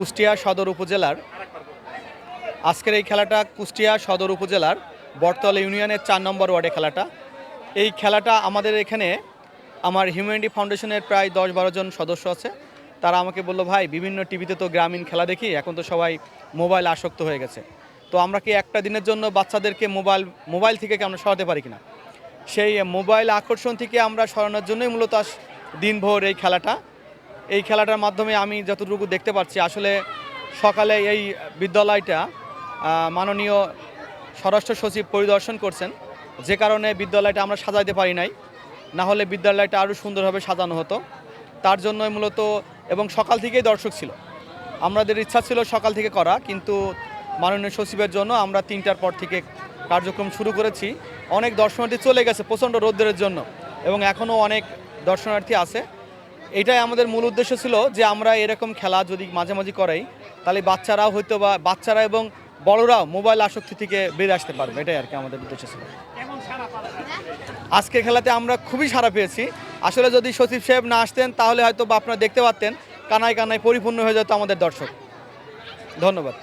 কুষ্টিয়া সদর উপজেলার আজকের এই খেলাটা কুষ্টিয়া সদর উপজেলার বটতলা ইউনিয়নের ৪ নম্বর ওয়ার্ডে খেলাটা। এই খেলাটা আমাদের এখানে আমার হিউম্যানিটি ফাউন্ডেশনের প্রায় ১০-১২ জন সদস্য আছে। তারা আমাকে বলল, ভাই বিভিন্ন টিভিতে তো গ্রামীণ খেলা দেখি, এখন তো সবাই মোবাইল আসক্ত হয়ে গেছে, তো আমরা কি একটা দিনের জন্য বাচ্চাদেরকে মোবাইল থেকে কি আমরা সরাতে পারি কিনা। সেই মোবাইল আকর্ষণ থেকে আমরা সরানোর জন্যই মূলত দিনভর এই খেলাটার মাধ্যমে আমি যতটুকু দেখতে পাচ্ছি, আসলে সকালে এই বিদ্যালয়টা মাননীয় স্বরাষ্ট্র সচিব পরিদর্শন করছেন, যে কারণে বিদ্যালয়টা আমরা সাজাইতে পারি নাই, না হলে বিদ্যালয়টা আরও সুন্দরভাবে সাজানো হতো। তার জন্যই মূলত, এবং সকাল থেকেই দর্শক ছিল, আমাদের ইচ্ছা ছিল সকাল থেকে করা, কিন্তু মাননীয় সচিবের জন্য আমরা ৩টার পর থেকে কার্যক্রম শুরু করেছি। অনেক দর্শনার্থী চলে গেছে প্রচণ্ড রোদ্রের জন্য, এবং এখনও অনেক দর্শনার্থী আছে। এটাই আমাদের মূল উদ্দেশ্য ছিল যে আমরা এরকম খেলা যদি মাঝামাঝি করাই, তাহলে বাচ্চারা এবং বড়রাও মোবাইল আসক্তি থেকে বেরিয়ে আসতে পারবে। এটাই আর কি আমাদের উদ্দেশ্য ছিল। আজকের খেলাতে আমরা খুবই সাড়া পেয়েছি। আসলে যদি সচিব সাহেব না আসতেন, তাহলে হয়তো বা আপনারা দেখতে পারতেন কানায় কানায় পরিপূর্ণ হয়ে যেত আমাদের দর্শক। ধন্যবাদ।